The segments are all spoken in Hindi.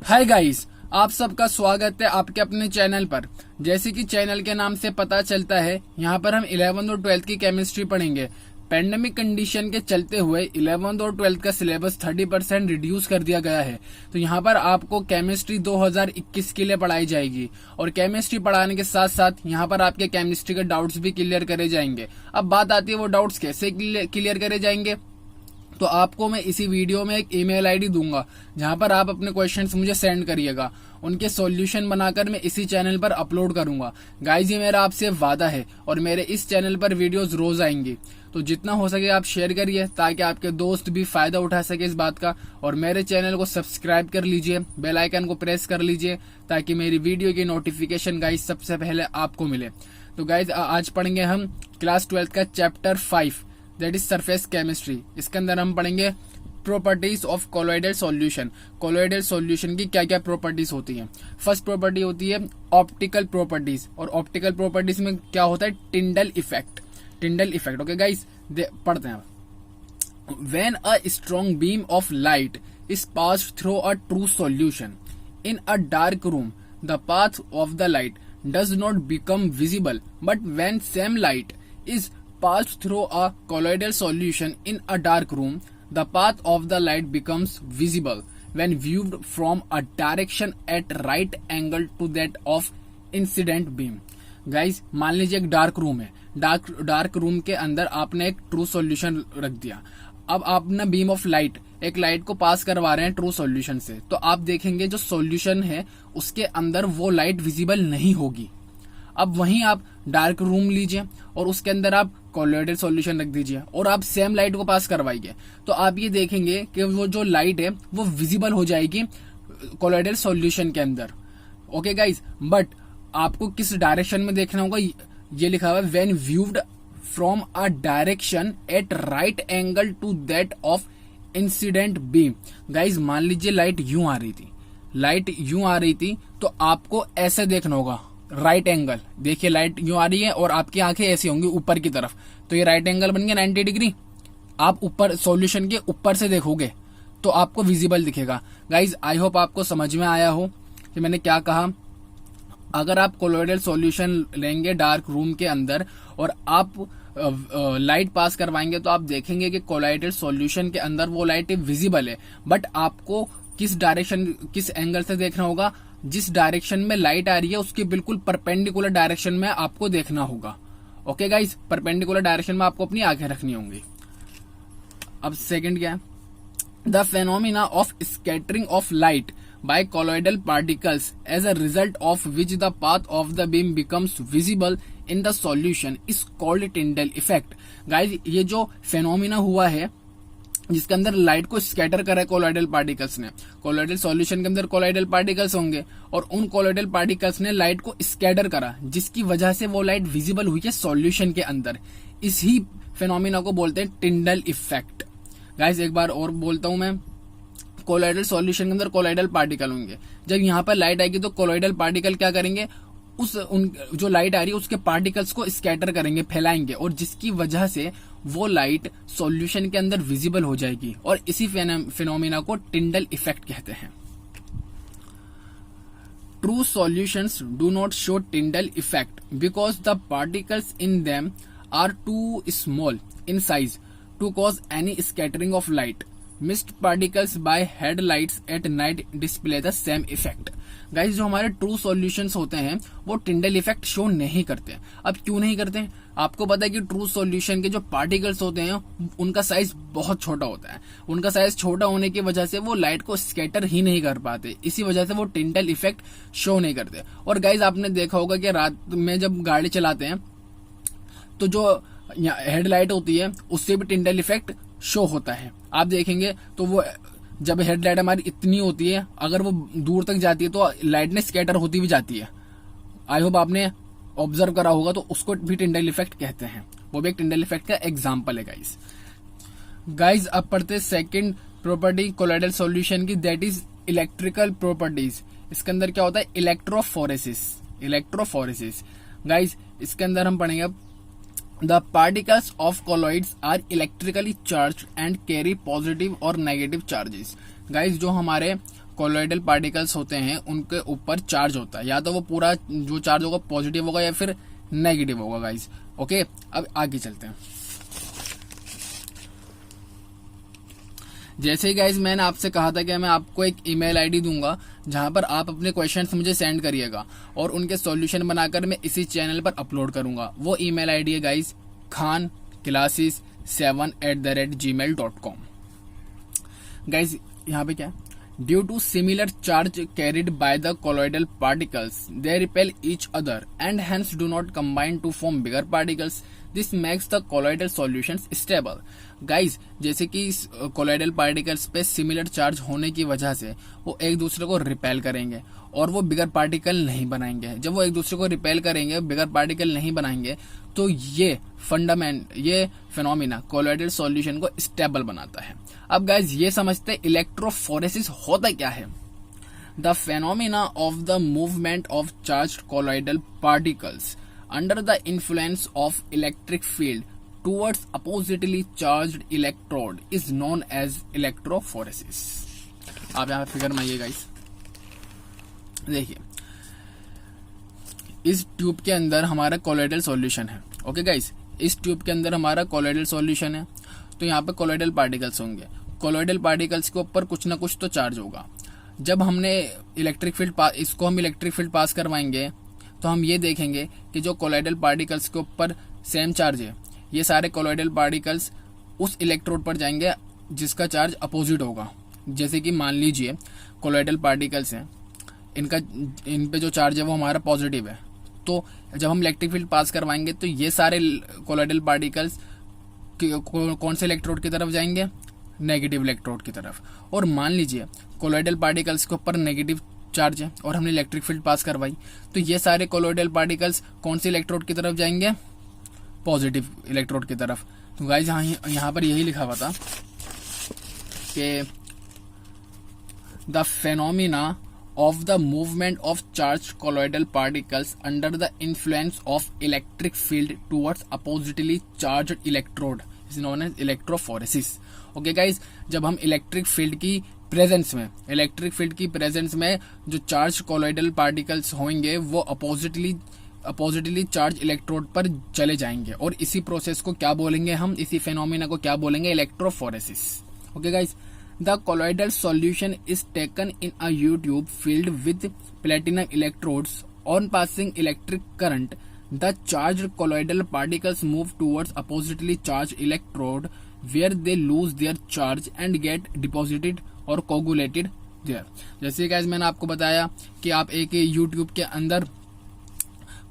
हाय गाइस, आप सबका स्वागत है आपके अपने चैनल पर। जैसे कि चैनल के नाम से पता चलता है, यहाँ पर हम 11th और 12th की केमिस्ट्री पढ़ेंगे। पैंडेमिक कंडीशन के चलते हुए 11th और 12th का सिलेबस 30% रिड्यूस कर दिया गया है। तो यहाँ पर आपको केमिस्ट्री 2021 के लिए पढ़ाई जाएगी और केमिस्ट्री पढ़ाने के साथ साथ यहाँ पर आपके केमिस्ट्री के डाउट्स भी क्लियर करे जाएंगे। अब बात आती है वो डाउट्स कैसे क्लियर करे जाएंगे। तो आपको मैं इसी वीडियो में एक ईमेल आईडी दूंगा जहां पर आप अपने क्वेश्चंस मुझे सेंड करिएगा। उनके सॉल्यूशन बनाकर मैं इसी चैनल पर अपलोड करूंगा। गाइज, ये मेरा आपसे वादा है और मेरे इस चैनल पर वीडियोस रोज आएंगी। तो जितना हो सके आप शेयर करिए ताकि आपके दोस्त भी फायदा उठा सके इस बात का। और मेरे चैनल को सब्सक्राइब कर लीजिए, बेल आइकन को प्रेस कर लीजिए ताकि मेरी वीडियो की नोटिफिकेशन गाइज सबसे पहले आपको मिले। तो गाइज, आज पढ़ेंगे हम क्लास 12 का chapter 5, that is surface chemistry. इसके अंदर हम पढ़ेंगे properties of colloidal solution. Colloidal solution की क्या क्या प्रॉपर्टीज होती हैं। फर्स्ट प्रॉपर्टी होती है ऑप्टिकल प्रॉपर्टीज, और ऑप्टिकल प्रॉपर्टीज में क्या होता है, Tyndall effect. Tyndall effect, okay guys, पढ़ते हैं। When a strong beam of light is passed through a true solution in a dark room, the path of the light does not become visible, but when same light is passed through a colloidal solution in a dark room, the path of the light becomes visible when viewed from a direction at right angle to that of incident beam. Guys, मान लीजिए एक डार्क रूम है। डार्क रूम के अंदर आपने एक ट्रू सॉल्यूशन रख दिया। अब आप ना बीम ऑफ लाइट, एक लाइट को पास करवा रहे हैं ट्रू सॉल्यूशन से, तो आप देखेंगे जो सॉल्यूशन है उसके अंदर वो लाइट विजिबल नहीं होगी। अब वहीं आप डार्क रूम लीजिए और उसके अंदर आप कोलोइडल सॉल्यूशन रख दीजिए और आप सेम लाइट को पास करवाइए, तो आप ये देखेंगे कि वो जो लाइट है वो विजिबल हो जाएगी कोलोइडल सॉल्यूशन के अंदर। ओके गाइज, बट आपको किस डायरेक्शन में देखना होगा, ये लिखा हुआ है when viewed from a direction at right angle to that of incident beam. Guys, मान लीजिए लाइट यूं आ रही थी, तो आपको ऐसे देखना होगा, राइट एंगल। देखिए लाइट यूं आ रही है और आपकी आंखें ऐसी होंगी ऊपर की तरफ, तो ये राइट एंगल बन गया 90 डिग्री। आप ऊपर सॉल्यूशन के ऊपर से देखोगे तो आपको विजिबल दिखेगा। गाइज, आई होप आपको समझ में आया हो कि मैंने क्या कहा। अगर आप कोलोइडल सॉल्यूशन लेंगे डार्क रूम के अंदर और आप लाइट पास करवाएंगे तो आप देखेंगे कि कोलोइडल सॉल्यूशन के अंदर वो लाइट विजिबल है, बट आपको किस डायरेक्शन, किस एंगल से देखना होगा, जिस डायरेक्शन में लाइट आ रही है उसके बिल्कुल परपेंडिकुलर डायरेक्शन में आपको देखना होगा। ओके गाइस, परपेंडिकुलर डायरेक्शन में आपको अपनी आंखें रखनी होंगी। अब सेकंड क्या है, the phenomena of scattering of light by colloidal particles as a result of which the path of the beam becomes visible in the solution is called Tyndall effect. Guys, ये जो फेनोमिना हुआ है जिसके अंदर लाइट को स्कैटर करा है कोलोइडल पार्टिकल्स ने, कोलोइडल सॉल्यूशन के अंदर कोलोइडल पार्टिकल्स होंगे और उन कोलोइडल पार्टिकल्स ने लाइट को स्कैटर करा, जिसकी वजह से वो लाइट विजिबल हुई है सॉल्यूशन के अंदर। इसी फेनोमिना को बोलते हैं टिंडल इफेक्ट। गाइस, एक बार और बोलता हूं मैं, कोलोइडल सॉल्यूशन के अंदर कोलोइडल पार्टिकल होंगे। जब यहाँ पर लाइट आएगी तो कोलोइडल पार्टिकल क्या करेंगे, जो लाइट आ रही है उसके पार्टिकल्स को स्कैटर करेंगे, फैलाएंगे, और जिसकी वजह से वो लाइट सॉल्यूशन के अंदर विजिबल हो जाएगी, और इसी फिनोमिना को टिंडल इफेक्ट कहते हैं। True solutions do not show Tyndall effect because the particles in them are too small in size to cause any scattering of light. Mist particles by headlights at night display the same effect. Guys, जो हमारे ट्रू सॉल्यूशंस होते हैं वो टिंडल इफेक्ट शो नहीं करते। अब क्यों नहीं करते, आपको पता है कि ट्रू सॉल्यूशन के जो पार्टिकल्स होते हैं उनका साइज बहुत छोटा होता है। उनका साइज छोटा होने की वजह से वो लाइट को स्कैटर ही नहीं कर पाते, इसी वजह से वो टिंडल इफेक्ट शो नहीं करते। और गाइस, आपने देखा होगा कि रात में जब गाड़ी चलाते हैं तो जो हेडलाइट होती है उससे भी टिंडल इफेक्ट शो होता है। आप देखेंगे तो वो जब हेडलाइट हमारी इतनी होती है, अगर वो दूर तक जाती है तो लाइट ने स्कैटर होती भी जाती है। आई होप आपने ऑब्जर्व करा होगा, तो उसको भी टिंडल इफेक्ट कहते हैं। वो भी एक टिंडल इफेक्ट का एग्जांपल है गाइस। अब पढ़ते सेकंड प्रॉपर्टी कोलोइडल सॉल्यूशन की, दैट इज इलेक्ट्रिकल प्रॉपर्टीज। इसके अंदर क्या होता है, इलेक्ट्रोफोरेसिस। गाइस, इसके अंदर हम पढ़ेंगे The particles of colloids are electrically charged and carry positive और negative charges. गाइज, जो हमारे कोलॉइडल पार्टिकल्स होते हैं उनके ऊपर चार्ज होता है, या तो वो पूरा जो चार्ज होगा पॉजिटिव होगा या फिर नेगेटिव होगा गाइस। ओके, अब आगे चलते हैं। जैसे ही गाइज मैंने आपसे कहा था कि मैं आपको एक ईमेल आईडी दूंगा जहां पर आप अपने क्वेश्चंस मुझे सेंड करिएगा और उनके सॉल्यूशन बनाकर मैं इसी चैनल पर अपलोड करूंगा। वो ईमेल आईडी है गाइज khanclasses7@gmail.com। गाइज यहाँ पे क्या है, due to similar charge carried by the colloidal particles they repel each other and hence do not combine to form bigger particles. This makes the colloidal solutions stable. Guys जैसे कि इस कोलॉइडल पार्टिकल्स पे सिमिलर चार्ज होने की वजह से वो एक दूसरे को रिपेल करेंगे और वो बिगर पार्टिकल नहीं बनाएंगे। जब वो एक दूसरे को रिपेल करेंगे, बिगर पार्टिकल नहीं बनाएंगे, तो ये फिनोमिना कोलॉइडल सॉल्यूशन को स्टेबल बनाता है। अब गाइज ये समझते इलेक्ट्रोफोरेसिस होता क्या है। The phenomena of the movement of charged colloidal particles under the influence of electric field towards oppositely charged electrode is known as electrophoresis। आप यहाँ फिगर में आइए गाइस, देखिए इस ट्यूब के अंदर हमारा कोलॉइडल सॉल्यूशन है। ओके गाइस, इस ट्यूब के अंदर हमारा कोलॉइडल सॉल्यूशन है, तो यहाँ पे कोलॉइडल पार्टिकल्स होंगे। कोलॉइडल पार्टिकल्स के ऊपर कुछ ना कुछ तो चार्ज होगा। जब हमने इलेक्ट्रिक फील्ड इसको हम इलेक्ट्रिक फील्ड पास करवाएंगे तो हम ये देखेंगे कि जो कोलॉइडल पार्टिकल्स के ऊपर सेम चार्ज है, ये सारे कोलॉइडल पार्टिकल्स उस इलेक्ट्रोड पर जाएंगे जिसका चार्ज अपोजिट होगा। जैसे कि मान लीजिए कोलॉइडल पार्टिकल्स हैं, इन पे जो चार्ज है वो हमारा पॉजिटिव है, तो जब हम इलेक्ट्रिक फील्ड पास करवाएंगे तो ये सारे कोलॉइडल पार्टिकल्स कौन से इलेक्ट्रोड की तरफ जाएंगे, नेगेटिव इलेक्ट्रोड की तरफ। और मान लीजिए कोलॉइडल पार्टिकल्स के ऊपर नेगेटिव चार्ज है और हमने इलेक्ट्रिक फील्ड पास करवाई, तो ये सारे कोलॉइडल पार्टिकल्स कौन से इलेक्ट्रोड की तरफ जाएंगे, पॉजिटिव इलेक्ट्रोड की तरफ। तो गाइस यहाँ पर यही लिखा हुआ था कि the phenomena of the movement of charged colloidal particles under the influence of electric field towards oppositely charged electrode is known as electrophoresis। Okay guys, जब हम इलेक्ट्रिक फील्ड की प्रेजेंस में जो चार्ज कोलॉइडल पार्टिकल्स होंगे वो अपोजिटली चार्ज इलेक्ट्रोड पर चले जाएंगे, और इसी प्रोसेस को क्या बोलेंगे हम, इसी फेनोमेना को क्या बोलेंगे, electrophoresis. Okay guys, the colloidal solution is taken in a U-tube filled with platinum electrodes. On passing electric current, the charged colloidal particles move towards oppositely charged electrode where they lose their charge and get deposited or coagulated there। जैसे गाइस मैंने आपको बताया कि आप एक YouTube के अंदर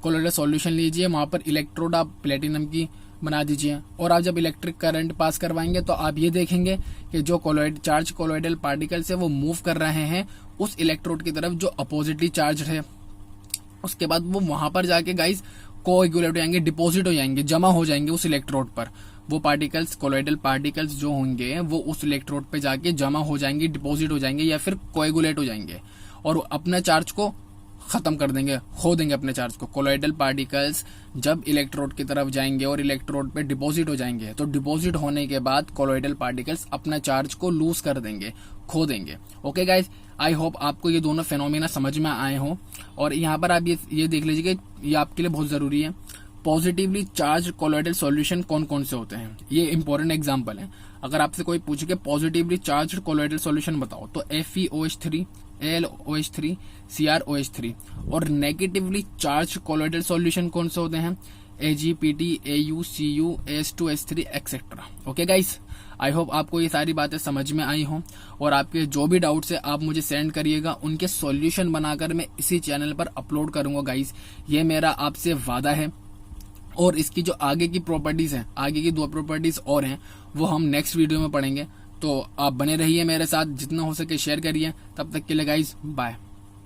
कोलॉइडल सॉल्यूशन लीजिए, वहां पर इलेक्ट्रोड आप प्लेटिनम की बना दीजिए, और आप जब इलेक्ट्रिक करंट पास करवाएंगे तो आप ये देखेंगे कि जो चार्ज कोलॉइडल पार्टिकल्स है वो मूव कर रहे हैं उस इलेक्ट्रोड की तरफ जो अपोजिटली चार्ज है। उसके बाद वो वहां पर जाके गाइस कोएगुलेट हो जाएंगे, डिपॉजिट हो जाएंगे, जमा हो जाएंगे उस इलेक्ट्रोड पर। वो पार्टिकल्स कोलॉइडल पार्टिकल्स जो होंगे वो उस इलेक्ट्रोड पे जाके जमा हो जाएंगे, डिपॉजिट हो जाएंगे या फिर कोएगुलेट हो जाएंगे और अपने चार्ज को खत्म कर देंगे, खो देंगे अपने चार्ज को। कोलॉइडल पार्टिकल्स जब इलेक्ट्रोड की तरफ जाएंगे और इलेक्ट्रोड पे डिपॉजिट हो जाएंगे, तो डिपॉजिट होने के बाद कोलॉइडल पार्टिकल्स अपना चार्ज को लूज कर देंगे, खो देंगे। ओके गाइस, आई होप आपको ये दोनों फेनोमेना समझ में आए हो। और यहाँ पर आप ये देख लीजिए कि ये आपके लिए बहुत जरूरी है, पॉजिटिवली चार्ज कोलॉइडल सॉल्यूशन कौन कौन से होते हैं, ये इंपॉर्टेंट एग्जाम्पल है। अगर आपसे कोई पूछे कि पॉजिटिवली चार्ज कोलॉइडल सॉल्यूशन बताओ, तो FeOH3, AlOH3, CrOH3। और नेगेटिवली चार्ज कोलॉइडल सॉल्यूशन कौन से होते हैं, AgPt, Au, Cu, As2S3 etcetera. Okay guys, I hope आपको ये सारी बातें समझ में आई हो, और आपके जो भी डाउट्स है आप मुझे सेंड करिएगा, उनके सॉल्यूशन बनाकर मैं इसी चैनल पर अपलोड करूंगा गाइस, ये मेरा आपसे वादा है। और इसकी जो आगे की प्रॉपर्टीज हैं, आगे की 2 प्रॉपर्टीज और हैं, वो हम नेक्स्ट वीडियो में पढ़ेंगे। तो आप बने रहिए मेरे साथ, जितना हो सके शेयर करिए। तब तक के लिए गाइस बाय।